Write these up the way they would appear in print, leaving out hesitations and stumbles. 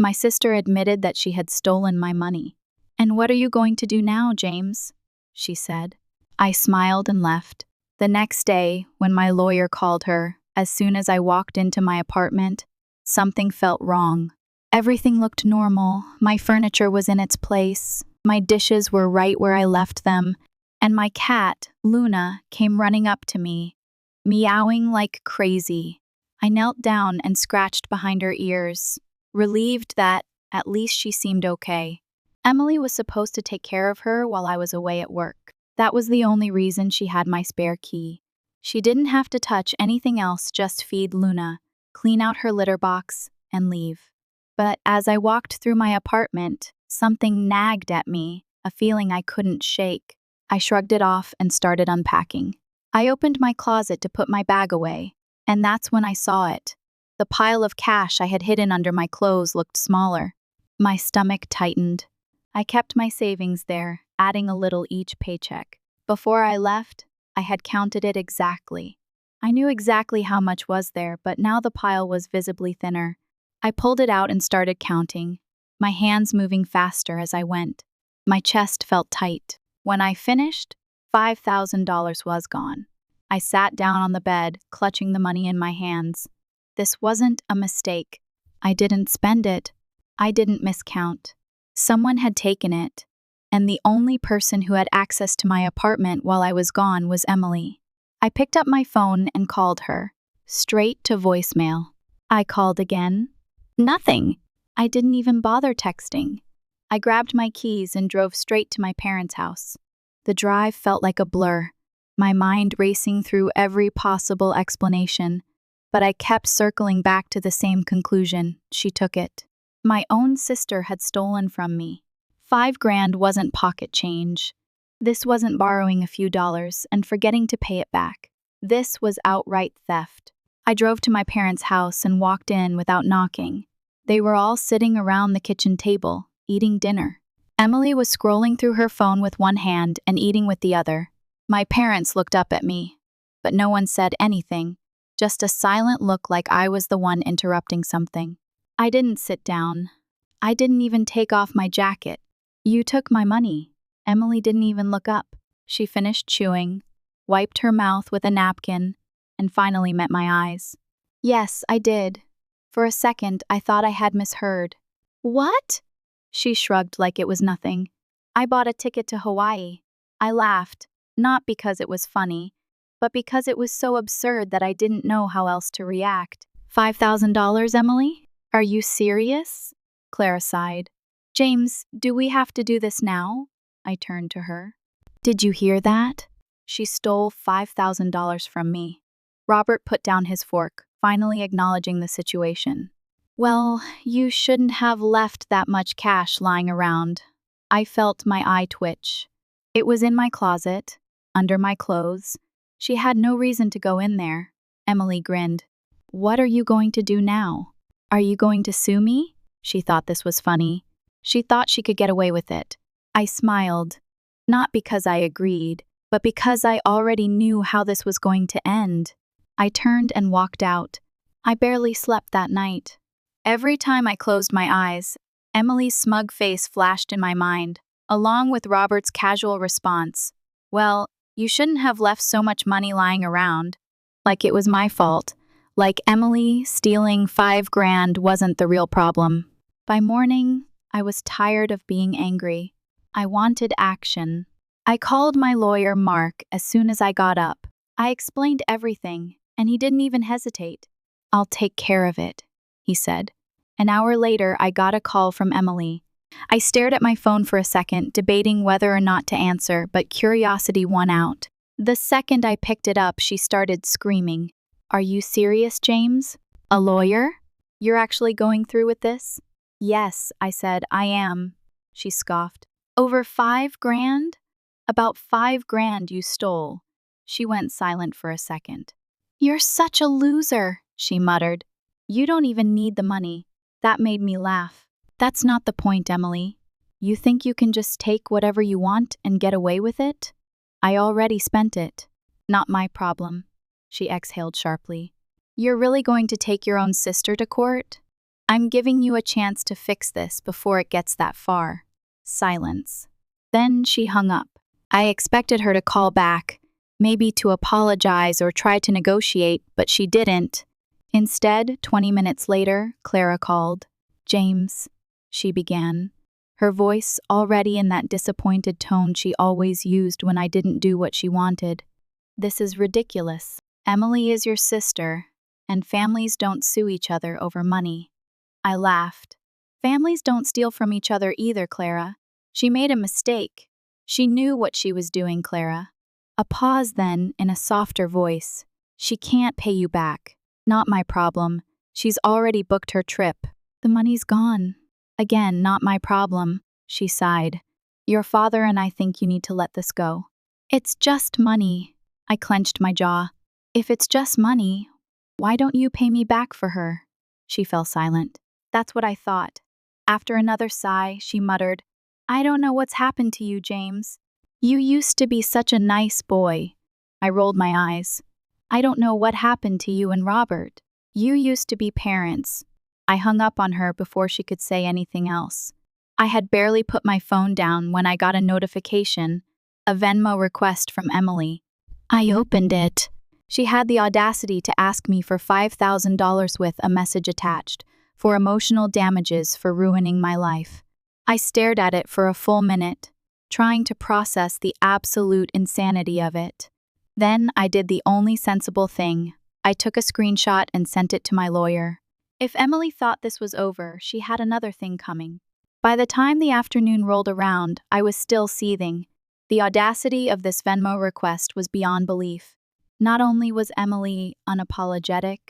My sister admitted that she had stolen my money. "And what are you going to do now, James?" she said. I smiled and left. The next day, when my lawyer called her, as soon as I walked into my apartment, something felt wrong. Everything looked normal. My furniture was in its place. My dishes were right where I left them. And my cat, Luna, came running up to me, meowing like crazy. I knelt down and scratched behind her ears, relieved that at least she seemed okay. Emily was supposed to take care of her while I was away at work. That was the only reason she had my spare key. She didn't have to touch anything else, just feed Luna, clean out her litter box, and leave. But as I walked through my apartment, something nagged at me, a feeling I couldn't shake. I shrugged it off and started unpacking. I opened my closet to put my bag away, and that's when I saw it. The pile of cash I had hidden under my clothes looked smaller. My stomach tightened. I kept my savings there, adding a little each paycheck. Before I left, I had counted it exactly. I knew exactly how much was there, but now the pile was visibly thinner. I pulled it out and started counting, my hands moving faster as I went. My chest felt tight. When I finished, $5,000 was gone. I sat down on the bed, clutching the money in my hands. This wasn't a mistake. I didn't spend it. I didn't miscount. Someone had taken it, and the only person who had access to my apartment while I was gone was Emily. I picked up my phone and called her, straight to voicemail. I called again. Nothing. I didn't even bother texting. I grabbed my keys and drove straight to my parents' house. The drive felt like a blur, my mind racing through every possible explanation, but I kept circling back to the same conclusion. She took it. My own sister had stolen from me. $5,000 wasn't pocket change. This wasn't borrowing a few dollars and forgetting to pay it back. This was outright theft. I drove to my parents' house and walked in without knocking. They were all sitting around the kitchen table, eating dinner. Emily was scrolling through her phone with one hand and eating with the other. My parents looked up at me, but no one said anything, just a silent look like I was the one interrupting something. I didn't sit down. I didn't even take off my jacket. "You took my money." Emily didn't even look up. She finished chewing, wiped her mouth with a napkin, and finally met my eyes. "Yes, I did." For a second, I thought I had misheard. "What?" She shrugged like it was nothing. "I bought a ticket to Hawaii." I laughed, not because it was funny, but because it was so absurd that I didn't know how else to react. $5,000, Emily? Are you serious?" Clara sighed. "James, do we have to do this now?" I turned to her. "Did you hear that?" She stole $5,000 from me. Robert put down his fork, finally acknowledging the situation. "Well, you shouldn't have left that much cash lying around." I felt my eye twitch. It was in my closet, under my clothes. She had no reason to go in there. Emily grinned. "What are you going to do now? Are you going to sue me?" She thought this was funny. She thought she could get away with it. I smiled, not because I agreed, but because I already knew how this was going to end. I turned and walked out. I barely slept that night. Every time I closed my eyes, Emily's smug face flashed in my mind, along with Robert's casual response. "Well, you shouldn't have left so much money lying around." Like it was my fault. Like Emily stealing $5,000 wasn't the real problem. By morning, I was tired of being angry. I wanted action. I called my lawyer, Mark, as soon as I got up. I explained everything, and he didn't even hesitate. "I'll take care of it," he said. An hour later, I got a call from Emily. I stared at my phone for a second, debating whether or not to answer, but curiosity won out. The second I picked it up, she started screaming. "Are you serious, James? A lawyer? You're actually going through with this?" "Yes," I said, "I am." She scoffed. "Over $5,000? About $5,000 you stole." She went silent for a second. "You're such a loser," she muttered. "You don't even need the money." That made me laugh. "That's not the point, Emily. You think you can just take whatever you want and get away with it? I already spent it. Not my problem." She exhaled sharply. "You're really going to take your own sister to court?" I'm giving you a chance to fix this before it gets that far. Silence. Then she hung up. I expected her to call back, maybe to apologize or try to negotiate, but she didn't. Instead, 20 minutes later, Clara called. "James," she began, her voice already in that disappointed tone she always used when I didn't do what she wanted. "This is ridiculous. Emily is your sister, and families don't sue each other over money." I laughed. "Families don't steal from each other either, Clara. She made a mistake. She knew what she was doing, Clara." A pause then, in a softer voice. "She can't pay you back. Not my problem. She's already booked her trip. The money's gone. Again, not my problem," she sighed. "Your father and I think you need to let this go." "It's just money." I clenched my jaw. "If it's just money, why don't you pay me back for her?" She fell silent. "That's what I thought." After another sigh, she muttered, "I don't know what's happened to you, James. You used to be such a nice boy." I rolled my eyes. "I don't know what happened to you and Robert. You used to be parents." I hung up on her before she could say anything else. I had barely put my phone down when I got a notification, a Venmo request from Emily. I opened it. She had the audacity to ask me for $5,000 with a message attached, for emotional damages for ruining my life. I stared at it for a full minute, trying to process the absolute insanity of it. Then I did the only sensible thing. I took a screenshot and sent it to my lawyer. If Emily thought this was over, she had another thing coming. By the time the afternoon rolled around, I was still seething. The audacity of this Venmo request was beyond belief. Not only was Emily unapologetic,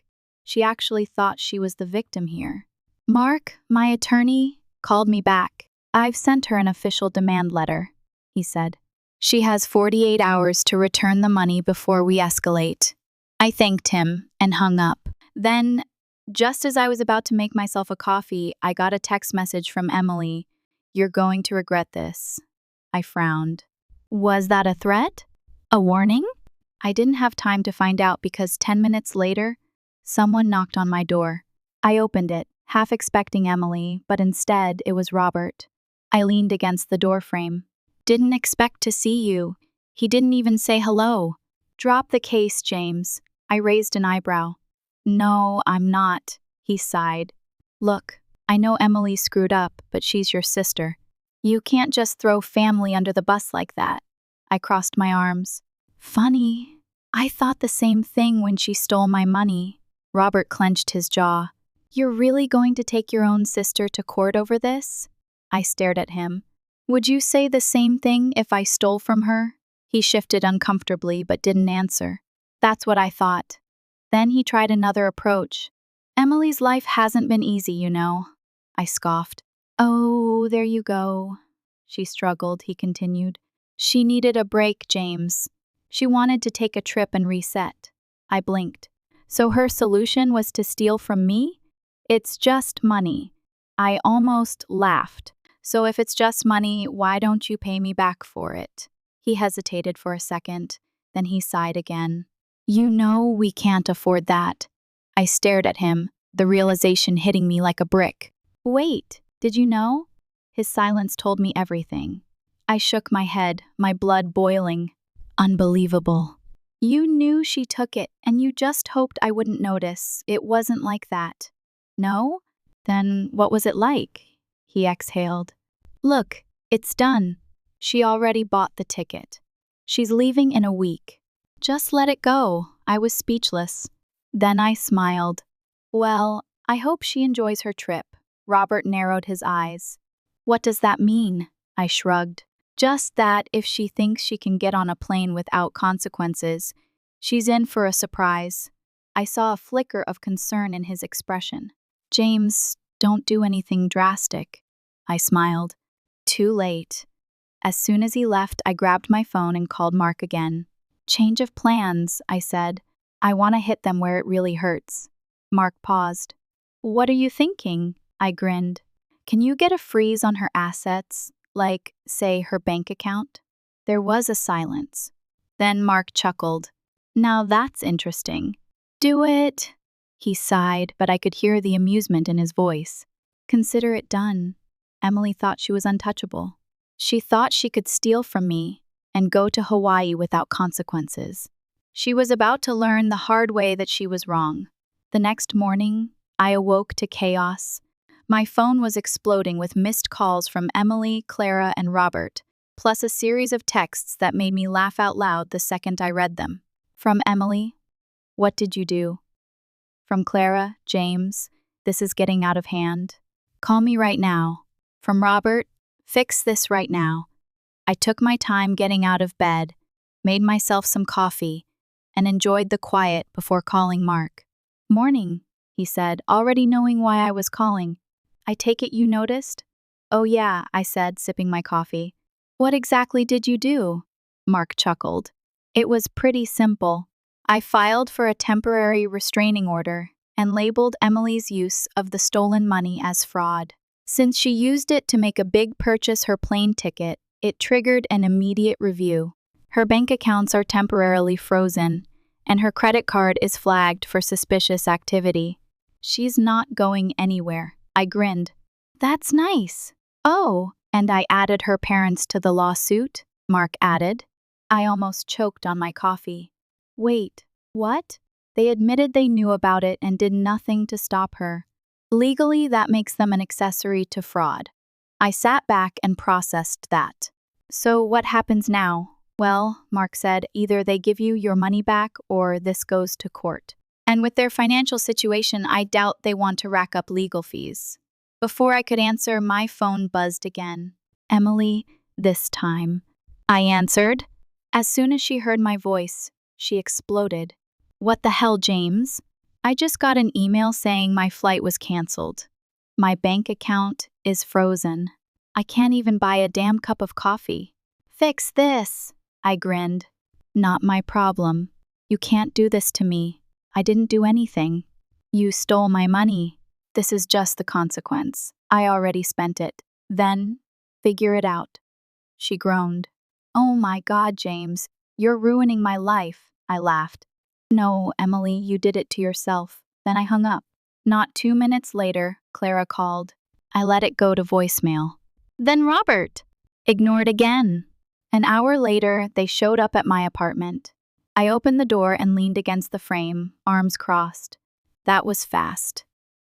she actually thought she was the victim here. "Mark, my attorney, called me back. I've sent her an official demand letter," he said. "She has 48 hours to return the money before we escalate." I thanked him and hung up. Then, just as I was about to make myself a coffee, I got a text message from Emily. "You're going to regret this." I frowned. Was that a threat? A warning? I didn't have time to find out because 10 minutes later, someone knocked on my door. I opened it, half expecting Emily, but instead it was Robert. I leaned against the doorframe. "Didn't expect to see you." He didn't even say hello. "Drop the case, James." I raised an eyebrow. "No, I'm not," he sighed. "Look, I know Emily screwed up, but she's your sister. You can't just throw family under the bus like that." I crossed my arms. "Funny. I thought the same thing when she stole my money." Robert clenched his jaw. "You're really going to take your own sister to court over this?" I stared at him. "Would you say the same thing if I stole from her?" He shifted uncomfortably but didn't answer. "That's what I thought." Then he tried another approach. "Emily's life hasn't been easy, you know." I scoffed. "Oh, there you go." She struggled, he continued. "She needed a break, James. She wanted to take a trip and reset." I blinked. "So her solution was to steal from me? It's just money." I almost laughed. "So if it's just money, why don't you pay me back for it?" He hesitated for a second, then he sighed again. "You know we can't afford that." I stared at him, the realization hitting me like a brick. "Wait, did you know?" His silence told me everything. I shook my head, my blood boiling. "Unbelievable." "You knew she took it, and you just hoped I wouldn't notice. It wasn't like that." "No? Then what was it like?" He exhaled. "Look, it's done. She already bought the ticket. She's leaving in a week. Just let it go." I was speechless. Then I smiled. "Well, I hope she enjoys her trip." Robert narrowed his eyes. "What does that mean?" I shrugged. "Just that if she thinks she can get on a plane without consequences, she's in for a surprise." I saw a flicker of concern in his expression. "James, don't do anything drastic." I smiled. Too late. As soon as he left, I grabbed my phone and called Mark again. "Change of plans," I said. "I want to hit them where it really hurts." Mark paused. "What are you thinking?" I grinned. "Can you get a freeze on her assets, like, say, her bank account?" There was a silence. Then Mark chuckled. "Now that's interesting." "Do it." He sighed, but I could hear the amusement in his voice. Consider it done. Emily thought she was untouchable. She thought she could steal from me and go to Hawaii without consequences. She was about to learn the hard way that she was wrong. The next morning, I awoke to chaos. My phone was exploding with missed calls from Emily, Clara, and Robert, plus a series of texts that made me laugh out loud the second I read them. From Emily, "What did you do?" From Clara, "James, this is getting out of hand. Call me right now." From Robert, "Fix this right now." I took my time getting out of bed, made myself some coffee, and enjoyed the quiet before calling Mark. "Morning," he said, already knowing why I was calling. "I take it you noticed?" "Oh yeah," I said, sipping my coffee. "What exactly did you do?" Mark chuckled. "It was pretty simple. I filed for a temporary restraining order and labeled Emily's use of the stolen money as fraud. Since she used it to make a big purchase, her plane ticket, it triggered an immediate review. Her bank accounts are temporarily frozen, and her credit card is flagged for suspicious activity. She's not going anywhere." I grinned. "That's nice." "Oh, and I added her parents to the lawsuit," Mark added. I almost choked on my coffee. "Wait, what?" "They admitted they knew about it and did nothing to stop her. Legally, that makes them an accessory to fraud." I sat back and processed that. "So what happens now?" "Well," Mark said, "either they give you your money back or this goes to court. And with their financial situation, I doubt they want to rack up legal fees." Before I could answer, my phone buzzed again. "Emily, this time." I answered. As soon as she heard my voice, she exploded. "What the hell, James? I just got an email saying my flight was canceled. My bank account is frozen. I can't even buy a damn cup of coffee. Fix this." I grinned. "Not my problem. You can't do this to me. I didn't do anything. You stole my money. This is just the consequence. I already spent it. Then, figure it out." She groaned. "Oh my God, James, you're ruining my life." I laughed. "No, Emily, you did it to yourself." Then I hung up. Not 2 minutes later, Clara called. I let it go to voicemail. Then Robert ignored again. An hour later, they showed up at my apartment. I opened the door and leaned against the frame, arms crossed. That was fast.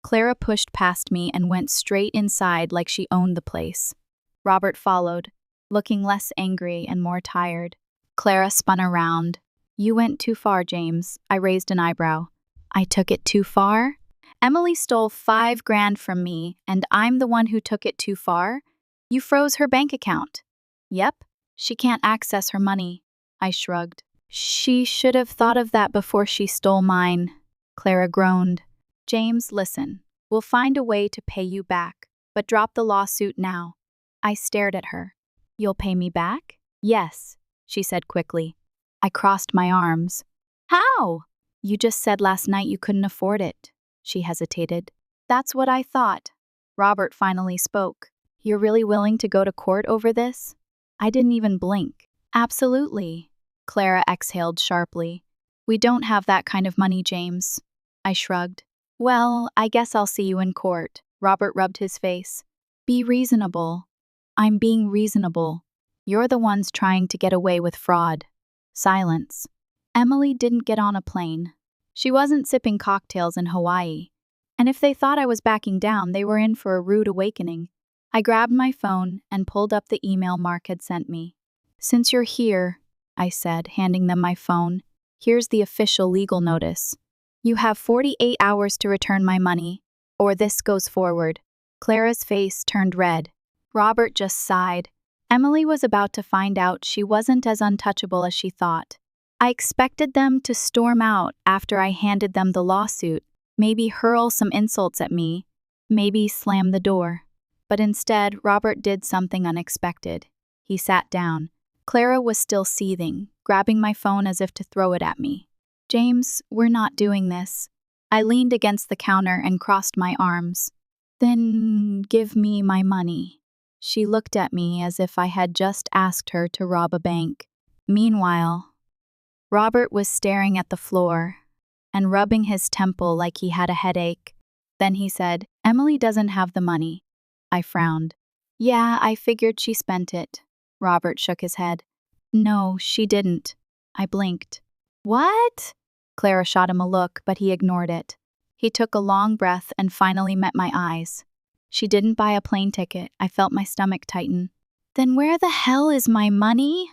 Clara pushed past me and went straight inside like she owned the place. Robert followed, looking less angry and more tired. Clara spun around. "You went too far, James." I raised an eyebrow. "I took it too far? Emily stole $5,000 from me, and I'm the one who took it too far? You froze her bank account." "Yep, she can't access her money." I shrugged. "She should have thought of that before she stole mine." Clara groaned. "James, listen. We'll find a way to pay you back, but drop the lawsuit now." I stared at her. "You'll pay me back?" "Yes," she said quickly. I crossed my arms. "How?" "You just said last night you couldn't afford it." She hesitated. "That's what I thought." Robert finally spoke. "You're really willing to go to court over this?" I didn't even blink. "Absolutely." Clara exhaled sharply. "We don't have that kind of money, James." I shrugged. "Well, I guess I'll see you in court." Robert rubbed his face. "Be reasonable." "I'm being reasonable. You're the ones trying to get away with fraud." Silence. Emily didn't get on a plane. She wasn't sipping cocktails in Hawaii. And if they thought I was backing down, they were in for a rude awakening. I grabbed my phone and pulled up the email Mark had sent me. "Since you're here," I said, handing them my phone, "here's the official legal notice. You have 48 hours to return my money, or this goes forward." Clara's face turned red. Robert just sighed. Emily was about to find out she wasn't as untouchable as she thought. I expected them to storm out after I handed them the lawsuit, maybe hurl some insults at me, maybe slam the door. But instead, Robert did something unexpected. He sat down. Clara was still seething, grabbing my phone as if to throw it at me. "James, we're not doing this." I leaned against the counter and crossed my arms. "Then give me my money." She looked at me as if I had just asked her to rob a bank. Meanwhile, Robert was staring at the floor. and rubbing his temple like he had a headache. Then he said, "Emily doesn't have the money." I frowned. "Yeah, I figured she spent it." Robert shook his head. "No, she didn't." I blinked. "What?" Clara shot him a look, but he ignored it. He took a long breath and finally met my eyes. "She didn't buy a plane ticket." I felt my stomach tighten. "Then where the hell is my money?"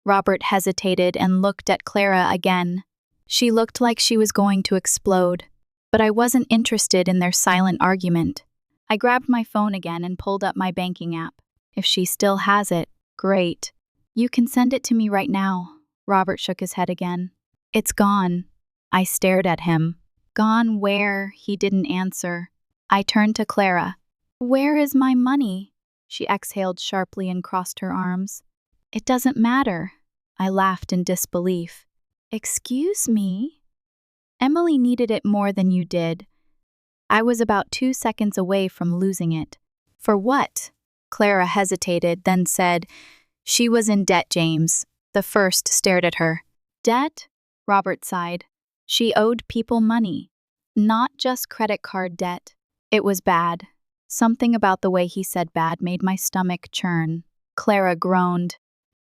Robert hesitated and looked at Clara again. She looked like she was going to explode, but I wasn't interested in their silent argument. I grabbed my phone again and pulled up my banking app. If she still has it, great. "You can send it to me right now." Robert shook his head again. "It's gone." I stared at him. "Gone where?" He didn't answer. I turned to Clara. "Where is my money?" She exhaled sharply and crossed her arms. "It doesn't matter." I laughed in disbelief. "Excuse me?" "Emily needed it more than you did." I was about 2 seconds away from losing it. "For what?" Clara hesitated, then said, "She was in debt, James." The first stared at her. "Debt?" Robert sighed. "She owed people money. Not just credit card debt." It was bad. Something about the way he said bad made my stomach churn. Clara groaned.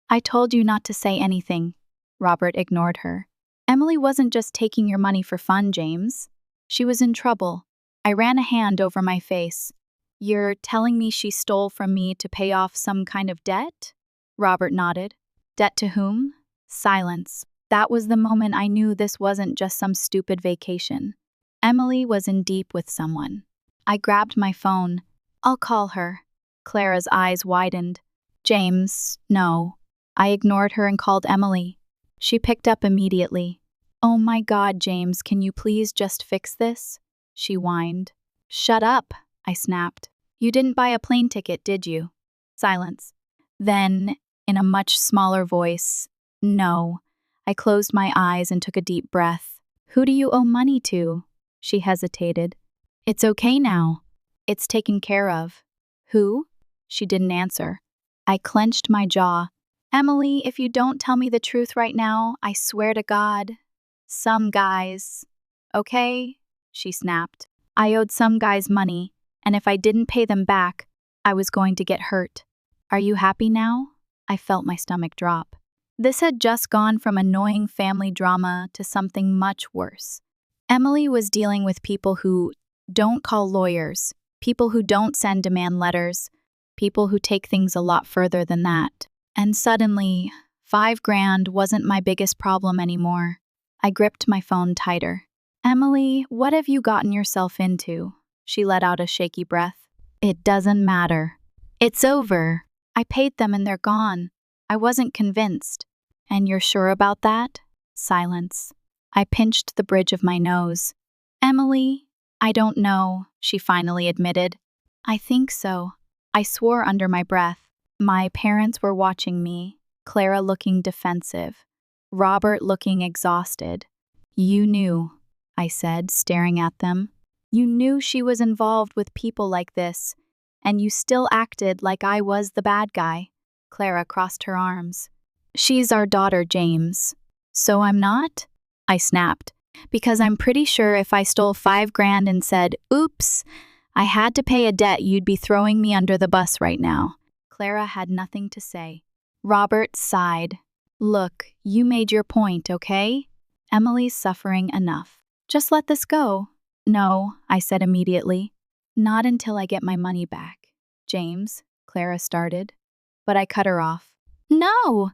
"I told you not to say anything." Robert ignored her. "Emily wasn't just taking your money for fun, James. She was in trouble." I ran a hand over my face. "You're telling me she stole from me to pay off some kind of debt?" Robert nodded. "Debt to whom?" Silence. That was the moment I knew this wasn't just some stupid vacation. Emily was in deep with someone. I grabbed my phone. "I'll call her." Clara's eyes widened. "James, no." I ignored her and called Emily. She picked up immediately. "Oh my God, James, can you please just fix this?" She whined. "Shut up," I snapped. "You didn't buy a plane ticket, did you?" Silence. Then, in a much smaller voice, "No." I closed my eyes and took a deep breath. "Who do you owe money to?" She hesitated. "It's okay now. It's taken care of." "Who?" She didn't answer. I clenched my jaw. "Emily, if you don't tell me the truth right now, I swear to God." "Some guys." "Okay," she snapped. "I owed some guys money, and if I didn't pay them back, I was going to get hurt. Are you happy now?" I felt my stomach drop. This had just gone from annoying family drama to something much worse. Emily was dealing with people who don't call lawyers, people who don't send demand letters, people who take things a lot further than that. And suddenly, $5,000 wasn't my biggest problem anymore. I gripped my phone tighter. "Emily, what have you gotten yourself into?" She let out a shaky breath. "It doesn't matter. It's over. I paid them and they're gone." I wasn't convinced. "And you're sure about that?" Silence. I pinched the bridge of my nose. "Emily, I don't know," she finally admitted. "I think so." I swore under my breath. My parents were watching me, Clara looking defensive, Robert looking exhausted. "You knew," I said, staring at them. "You knew she was involved with people like this, and you still acted like I was the bad guy." Clara crossed her arms. "She's our daughter, James." "So I'm not?" I snapped. "Because I'm pretty sure if I stole $5,000 and said, 'Oops, I had to pay a debt,' you'd be throwing me under the bus right now." Clara had nothing to say. Robert sighed. "Look, you made your point, okay? Emily's suffering enough. Just let this go." "No," I said immediately. "Not until I get my money back." "James," Clara started, but I cut her off. "No!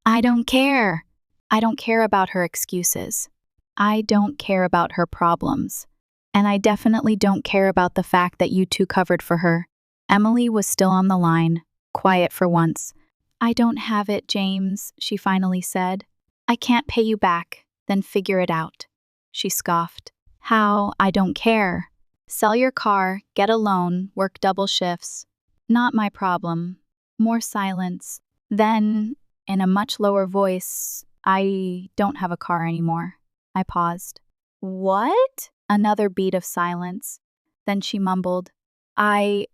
I don't care." I don't care about her excuses. I don't care about her problems. And I definitely don't care about the fact that you two covered for her. Emily was still on the line, quiet for once. "I don't have it, James," she finally said. "I can't pay you back, then figure it out." She scoffed. "How? I don't care. Sell your car, get a loan, work double shifts. Not my problem." More silence. Then, in a much lower voice, "I don't have a car anymore." I paused. "What?" Another beat of silence. Then she mumbled, "I,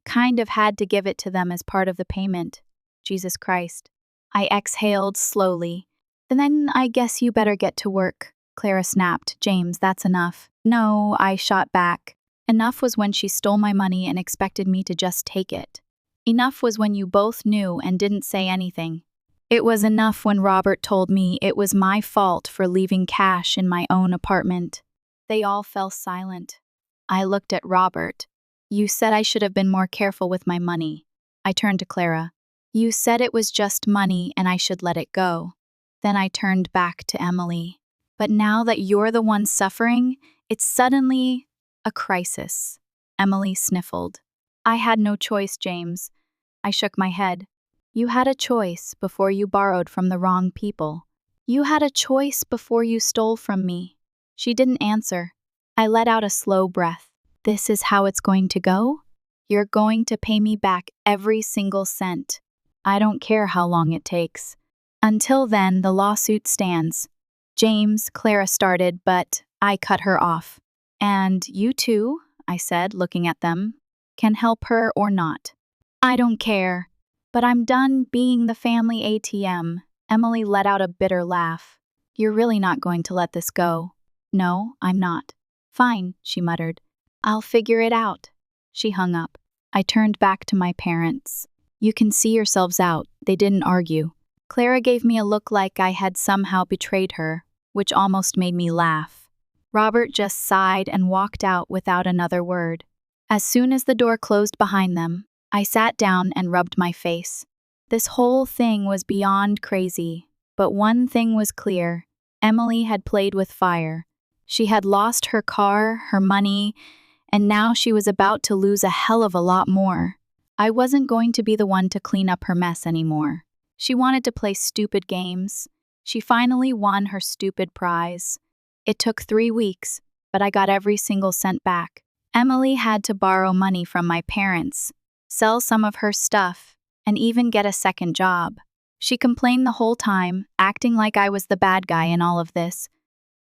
kind of had to give it to them as part of the payment." Jesus Christ. I exhaled slowly. "Then I guess you better get to work." Clara snapped. James, that's enough. No, I shot back. Enough was when she stole my money and expected me to just take it. Enough was when you both knew and didn't say anything. It was enough when Robert told me it was my fault for leaving cash in my own apartment. They all fell silent. I looked at Robert. You said I should have been more careful with my money. I turned to Clara. You said it was just money and I should let it go. Then I turned back to Emily. But now that you're the one suffering, it's suddenly a crisis. Emily sniffled. I had no choice, James. I shook my head. You had a choice before you borrowed from the wrong people. You had a choice before you stole from me. She didn't answer. I let out a slow breath. This is how it's going to go? You're going to pay me back every single cent. I don't care how long it takes. Until then, the lawsuit stands. James, Clara started, but I cut her off. And you too, I said, looking at them, can help her or not. I don't care. But I'm done being the family ATM. Emily let out a bitter laugh. You're really not going to let this go. No, I'm not. Fine, she muttered. I'll figure it out. She hung up. I turned back to my parents. You can see yourselves out. They didn't argue. Clara gave me a look like I had somehow betrayed her, which almost made me laugh. Robert just sighed and walked out without another word. As soon as the door closed behind them, I sat down and rubbed my face. This whole thing was beyond crazy, but one thing was clear. Emily had played with fire. She had lost her car, her money, and now she was about to lose a hell of a lot more. I wasn't going to be the one to clean up her mess anymore. She wanted to play stupid games. She finally won her stupid prize. It took 3 weeks, but I got every single cent back. Emily had to borrow money from my parents, sell some of her stuff, and even get a second job. She complained the whole time, acting like I was the bad guy in all of this,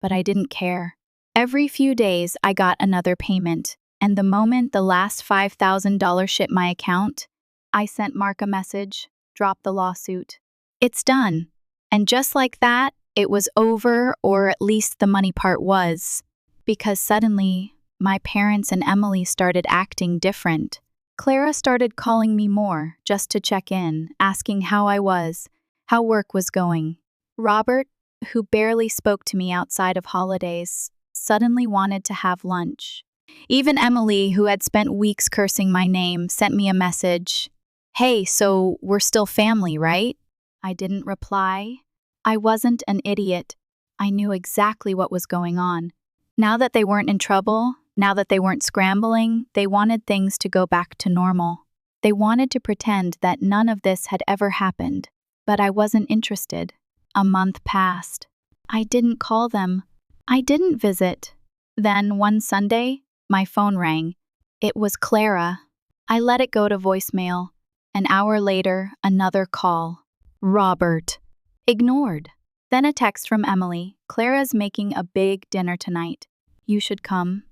but I didn't care. Every few days, I got another payment, and the moment the last $5,000 hit my account, I sent Mark a message, dropped the lawsuit. It's done. And just like that, it was over, or at least the money part was, because suddenly, my parents and Emily started acting different. Clara started calling me more, just to check in, asking how I was, how work was going. Robert, who barely spoke to me outside of holidays, suddenly wanted to have lunch. Even Emily, who had spent weeks cursing my name, sent me a message. Hey, so we're still family, right? I didn't reply. I wasn't an idiot. I knew exactly what was going on. Now that they weren't in trouble, now that they weren't scrambling, they wanted things to go back to normal. They wanted to pretend that none of this had ever happened. But I wasn't interested. A month passed. I didn't call them. I didn't visit. Then, one Sunday, my phone rang. It was Clara. I let it go to voicemail. An hour later, another call. Robert. Ignored. Then a text from Emily. Clara's making a big dinner tonight. You should come.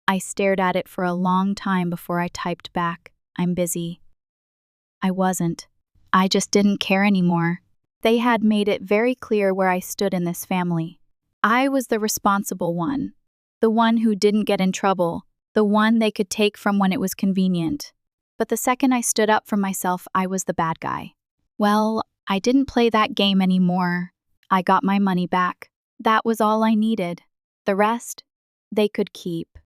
I stared at it for a long time before I typed back, I'm busy. I wasn't. I just didn't care anymore. They had made it very clear where I stood in this family. I was the responsible one. The one who didn't get in trouble. The one they could take from when it was convenient. But the second I stood up for myself, I was the bad guy. Well, I didn't play that game anymore. I got my money back. That was all I needed. The rest, they could keep.